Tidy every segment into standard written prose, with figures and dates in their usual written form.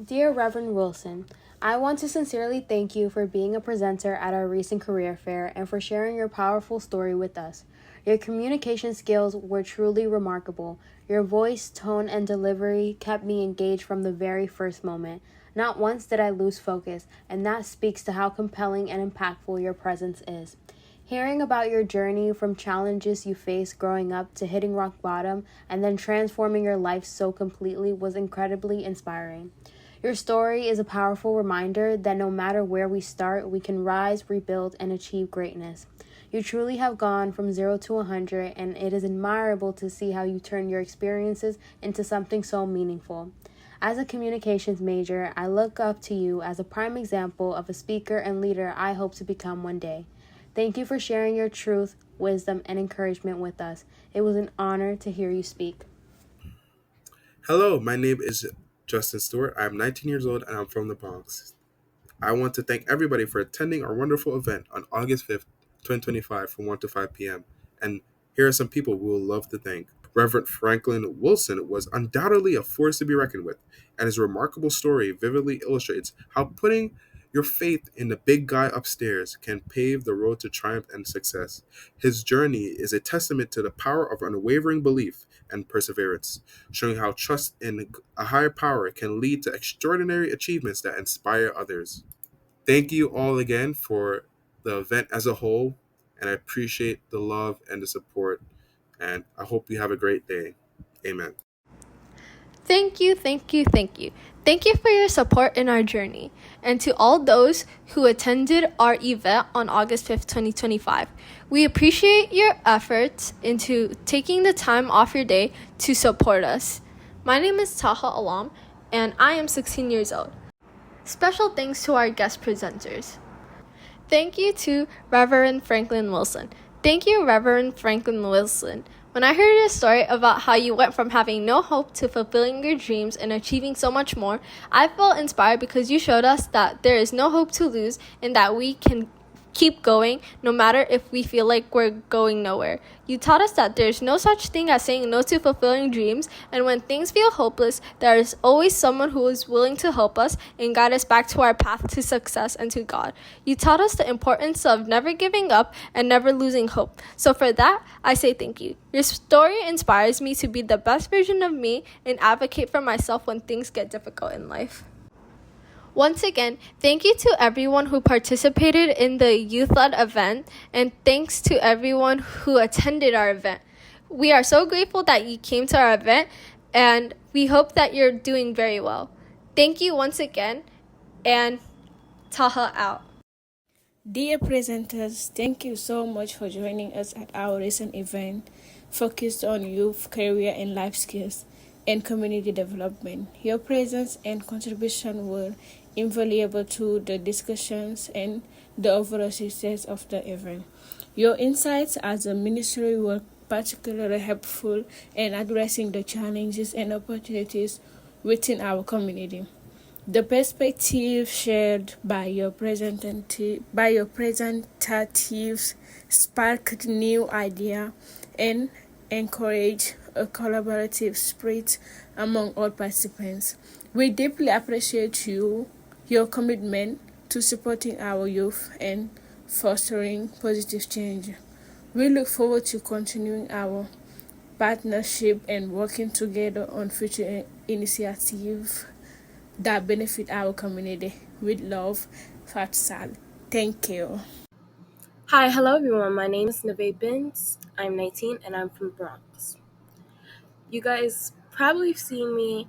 Dear Reverend Wilson, I want to sincerely thank you for being a presenter at our recent career fair and for sharing your powerful story with us. Your communication skills were truly remarkable. Your voice, tone, and delivery kept me engaged from the very first moment. Not once did I lose focus, and that speaks to how compelling and impactful your presence is. Hearing about your journey from challenges you faced growing up to hitting rock bottom and then transforming your life so completely was incredibly inspiring. Your story is a powerful reminder that no matter where we start, we can rise, rebuild, and achieve greatness. You truly have gone from 0 to 100, and it is admirable to see how you turn your experiences into something so meaningful. As a communications major, I look up to you as a prime example of a speaker and leader I hope to become one day. Thank you for sharing your truth, wisdom, and encouragement with us. It was an honor to hear you speak. Hello, my name is Justin Stewart. I'm 19 years old and I'm from the Bronx. I want to thank everybody for attending our wonderful event on August 5th, 2025 from 1 to 5 p.m. And here are some people we will love to thank. Reverend Franklin Wilson was undoubtedly a force to be reckoned with, and his remarkable story vividly illustrates how putting your faith in the big guy upstairs can pave the road to triumph and success. His journey is a testament to the power of unwavering belief and perseverance, showing how trust in a higher power can lead to extraordinary achievements that inspire others. Thank you all again for the event as a whole, and I appreciate the love and the support, and I hope you have a great day. Amen. Thank you, thank you, thank you. Thank you for your support in our journey. And to all those who attended our event on August 5th, 2025, we appreciate your efforts into taking the time off your day to support us. My name is Taha Alam, and I am 16 years old. Special thanks to our guest presenters. Thank you to Reverend Franklin Wilson. Thank you, Reverend Franklin Wilson. When I heard your story about how you went from having no hope to fulfilling your dreams and achieving so much more, I felt inspired because you showed us that there is no hope to lose and that we can keep going no matter if we feel like we're going nowhere. You taught us that there's no such thing as saying no to fulfilling dreams, and when things feel hopeless, there is always someone who is willing to help us and guide us back to our path to success and to God. You taught us the importance of never giving up and never losing hope. So for that, I say thank you. Your story inspires me to be the best version of me and advocate for myself when things get difficult in life. Once again, thank you to everyone who participated in the youth-led event, and thanks to everyone who attended our event. We are so grateful that you came to our event, and we hope that you're doing very well. Thank you once again, and Taha out. Dear presenters, thank you so much for joining us at our recent event focused on youth, career, and life skills and community development. Your presence and contribution were invaluable to the discussions and the overall success of the event. Your insights as a ministry were particularly helpful in addressing the challenges and opportunities within our community. The perspective shared by your presentatives sparked new ideas and encouraged a collaborative spirit among all participants. We deeply appreciate your commitment to supporting our youth and fostering positive change. We look forward to continuing our partnership and working together on future initiatives that benefit our community. With love, Fatsal. Thank you. Hi, hello everyone. My name is Neve Binns. I'm 19 and I'm from Bronx. You guys probably seen me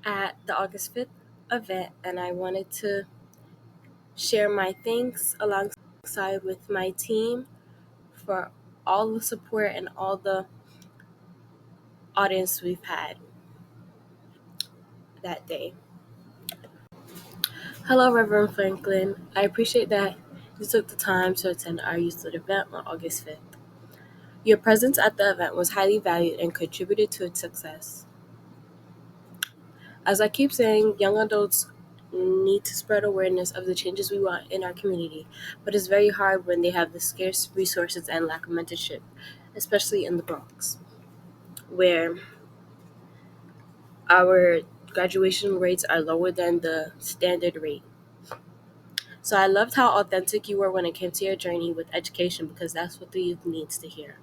at the August 5th event, and I wanted to share my thanks alongside with my team for all the support and all the audience we've had that day. Hello, Reverend Franklin. I appreciate that you took the time to attend our youth event on August 5th. Your presence at the event was highly valued and contributed to its success. As I keep saying, young adults need to spread awareness of the changes we want in our community, but it's very hard when they have the scarce resources and lack of mentorship, especially in the Bronx, where our graduation rates are lower than the standard rate. So I loved how authentic you were when it came to your journey with education, because that's what the youth needs to hear.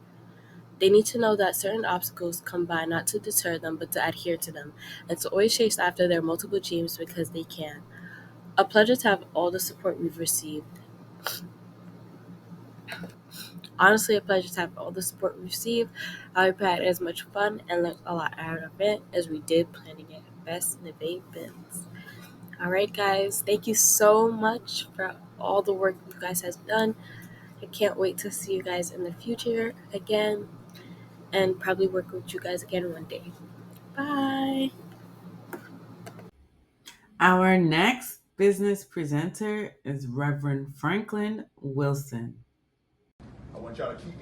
They need to know that certain obstacles come by not to deter them, but to adhere to them, and to always chase after their multiple dreams because they can. A pleasure to have all the support we've received. Honestly, a pleasure to have all the support we received. I hope you had as much fun and learned a lot at our event as we did planning it. Best Neve Benz. All right, guys. Thank you so much for all the work you guys have done. I can't wait to see you guys in the future again and probably work with you guys again one day. Bye. Our next business presenter is Reverend Franklin Wilson. I want y'all to keep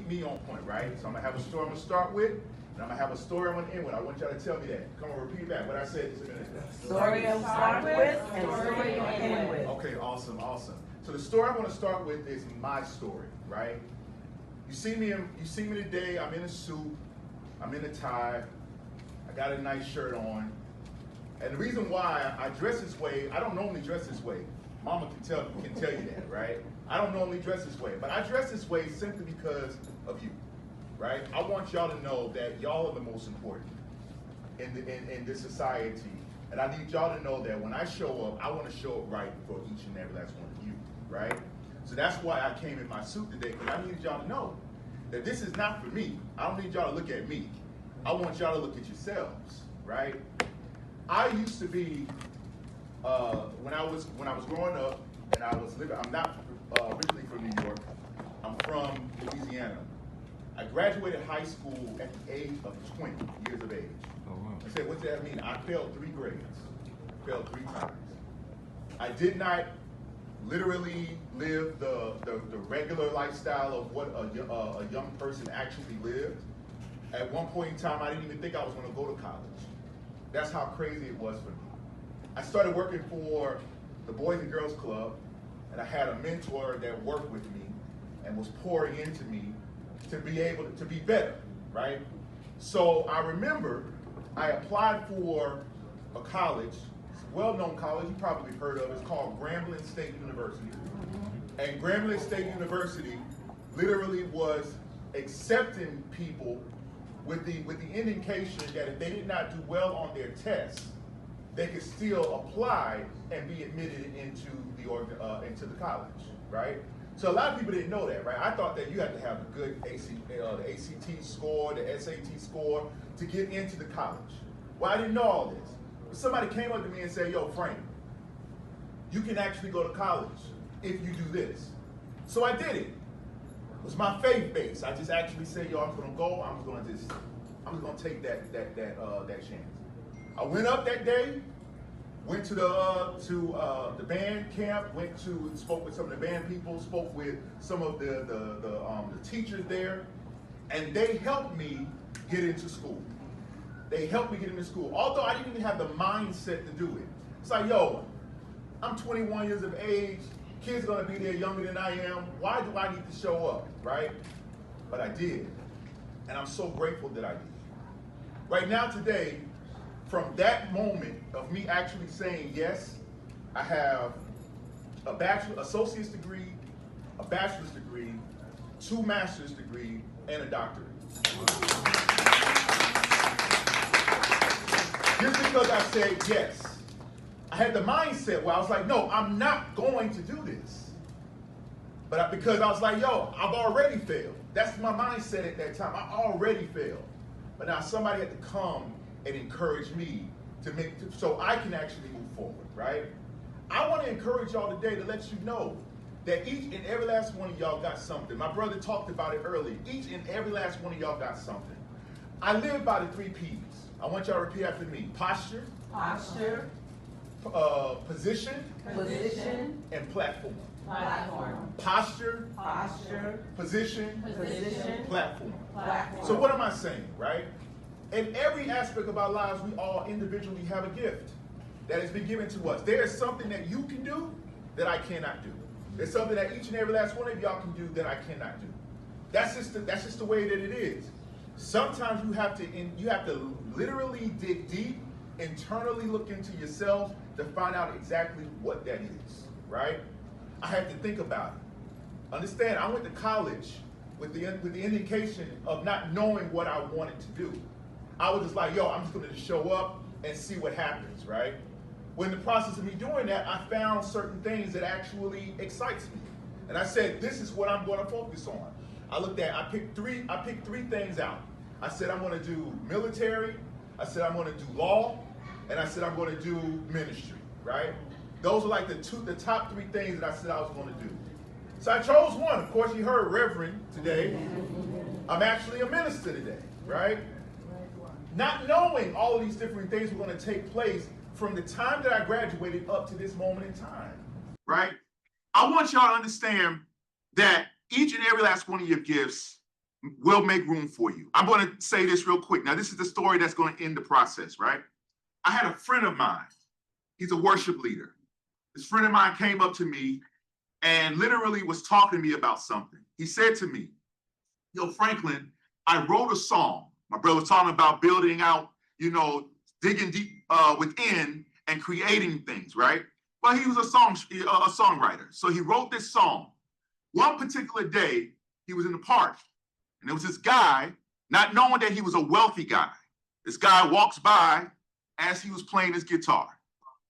me on point, right? So I'm gonna have a story I'm gonna start with, and I'm gonna have a story I'm gonna end with. I want y'all to tell me that. Come on, repeat that. What I said just a minute ago. Story to start with and story to end with. Okay, awesome. So the story I want to start with is my story, right? You see me today. I'm in a suit. I'm in a tie. I got a nice shirt on. And the reason why I dress this way, I don't normally dress this way. Mama can tell you that, right? I don't normally dress this way, but I dress this way simply because of you, right? I want y'all to know that y'all are the most important in this society, and I need y'all to know that when I show up, I want to show up right for each and every last one of you, right? So that's why I came in my suit today, because I needed y'all to know that this is not for me. I don't need y'all to look at me. I want y'all to look at yourselves, right? I used to be, when I was growing up, and I was living, I'm not originally from New York, I'm from Louisiana. I graduated high school at the age of 20 years of age. Oh, wow. I said, what does that mean? I failed 3 grades, failed 3 times. I did not literally live the regular lifestyle of what a young person actually lived. At one point in time, I didn't even think I was gonna go to college. That's how crazy it was for me. I started working for the Boys and Girls Club, and I had a mentor that worked with me and was pouring into me to be able to be better, right? So I remember I applied for a college, well-known college, you probably heard of, it's called Grambling State University. And Grambling State University literally was accepting people with the indication that if they did not do well on their tests, they could still apply and be admitted into the college, right? So a lot of people didn't know that, right? I thought that you had to have a good the ACT score, the SAT score to get into the college. Well, I didn't know all this. But somebody came up to me and said, yo, Frank, you can actually go to college if you do this. So I did it. It was my faith base. I just actually said, yo, I'm gonna go. I'm just gonna take that chance. I went up that day, went to the band camp, spoke with some of the band people, spoke with some of the teachers there, and they helped me get into school. They helped me get into school, although I didn't even have the mindset to do it. It's like, yo, I'm 21 years of age. Kids are gonna be there younger than I am. Why do I need to show up, right? But I did, and I'm so grateful that I did. Right now, today, from that moment of me actually saying yes, I have a associate's degree, a bachelor's degree, 2 master's degrees, and a doctorate. Just because I said yes. I had the mindset where I was like, no, I'm not going to do this. But because I was like, yo, I've already failed. That's my mindset at that time. I already failed. But now somebody had to come and encourage me so I can actually move forward, right? I want to encourage y'all today to let you know that each and every last one of y'all got something. My brother talked about it earlier. Each and every last one of y'all got something. I live by the 3 P's. I want y'all to repeat after me. Posture. Posture. Position. Position. And platform. Platform. Posture. Posture. Position. Position. Platform. Platform. So what am I saying, right? In every aspect of our lives, we all individually have a gift that has been given to us. There is something that you can do that I cannot do. There's something that each and every last one of y'all can do that I cannot do. That's just the way that it is. Sometimes you have to literally dig deep internally look into yourself to find out exactly what that is, right? I had to think about it. Understand, I went to college with the indication of not knowing what I wanted to do. I was just like, yo, I'm just gonna just show up and see what happens, right? Well, in the process of me doing that, I found certain things that actually excites me. And I said, this is what I'm gonna focus on. I picked three things out. I said I'm gonna do military, I said I'm gonna do law, and I said I'm gonna do ministry, right? Those are like the top three things that I said I was gonna do. So I chose one. Of course, you heard Reverend today. I'm actually a minister today, right? Not knowing all of these different things were going to take place from the time that I graduated up to this moment in time, right? I want y'all to understand that each and every last one of your gifts will make room for you. I'm going to say this real quick. Now, this is the story that's going to end the process, right? I had a friend of mine. He's a worship leader. This friend of mine came up to me and literally was talking to me about something. He said to me, yo, Franklin, I wrote a song. My brother was talking about building out, digging deep within and creating things, right? Well, he was a songwriter. So he wrote this song. One particular day, he was in the park, and there was this guy, not knowing that he was a wealthy guy. This guy walks by as he was playing his guitar.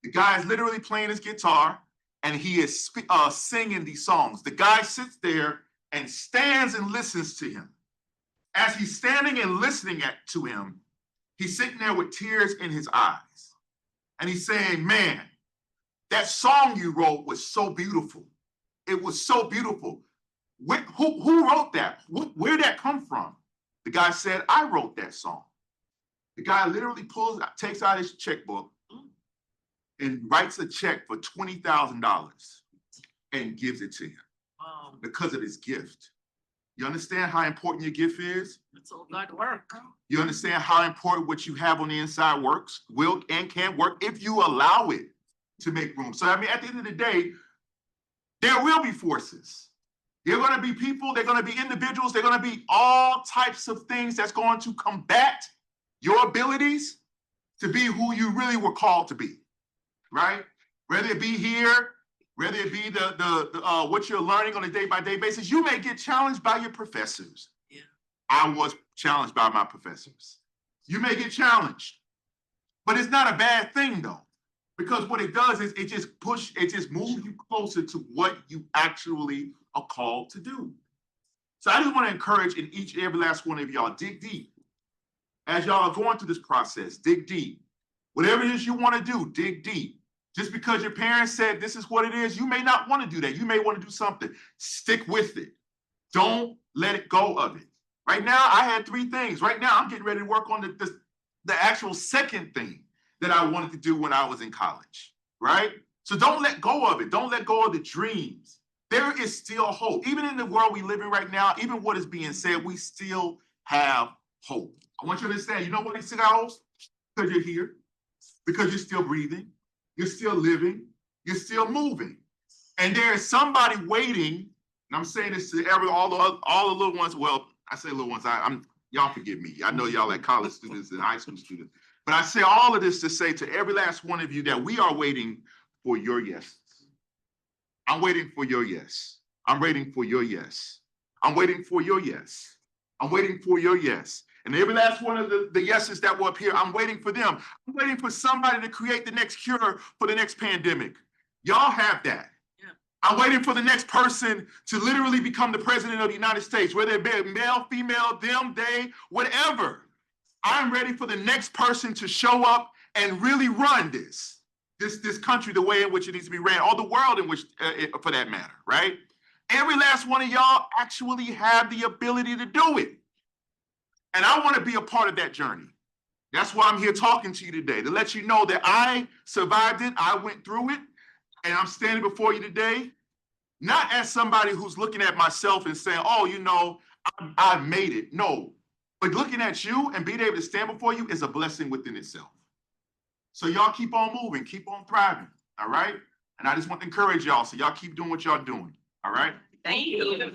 The guy is literally playing his guitar, and he is singing these songs. The guy sits there and stands and listens to him. As he's standing and listening to him, he's sitting there with tears in his eyes. And he's saying, man, that song you wrote was so beautiful. It was so beautiful. Who wrote that? Where'd that come from? The guy said, I wrote that song. The guy literally takes out his checkbook and writes a check for $20,000 and gives it to him because of his gift. You understand how important your gift is? It's all God work. You understand how important what you have on the inside works, will and can work if you allow it to make room. So, at the end of the day, there will be forces. There are going to be people, there are going to be individuals, there are going to be all types of things that's going to combat your abilities to be who you really were called to be, right? Whether it be here, whether it be the what you're learning on a day-by-day basis, you may get challenged by your professors. Yeah. I was challenged by my professors. You may get challenged, but it's not a bad thing though, because what it does is it just moves you closer to what you actually are called to do. So I just want to encourage in each and every last one of y'all, dig deep. As y'all are going through this process, dig deep. Whatever it is you want to do, dig deep. Just because your parents said this is what it is, you may not want to do that. You may want to do something. Stick with it. Don't let it go of it. Right now, I had three things. Right now, I'm getting ready to work on the actual second thing that I wanted to do when I was in college, right? So don't let go of it. Don't let go of the dreams. There is still hope. Even in the world we live in right now, even what is being said, we still have hope. I want you to understand, you know why you still got hope? Because you're here, because you're still breathing, you're still living, you're still moving. And there is somebody waiting, and I'm saying this to all the little ones. Well, I say little ones, y'all forgive me. I know y'all like college students and high school students. But I say all of this to say to every last one of you that we are waiting for your yeses. I'm waiting for your yes. I'm waiting for your yes. I'm waiting for your yes. I'm waiting for your yes. And every last one of the yeses that were up here, I'm waiting for them. I'm waiting for somebody to create the next cure for the next pandemic. Y'all have that. Yeah. I'm waiting for the next person to literally become the president of the United States, whether it be male, female, them, they, whatever. I'm ready for the next person to show up and really run this country the way in which it needs to be ran, or the world in which, for that matter, right? Every last one of y'all actually have the ability to do it. And I want to be a part of that journey. That's why I'm here talking to you today, to let you know that I survived it, I went through it, and I'm standing before you today, not as somebody who's looking at myself and saying, oh, I made it. No, but looking at you and being able to stand before you is a blessing within itself. So y'all keep on moving, keep on thriving, all right? And I just want to encourage y'all, so y'all keep doing what y'all doing, all right? Thank you.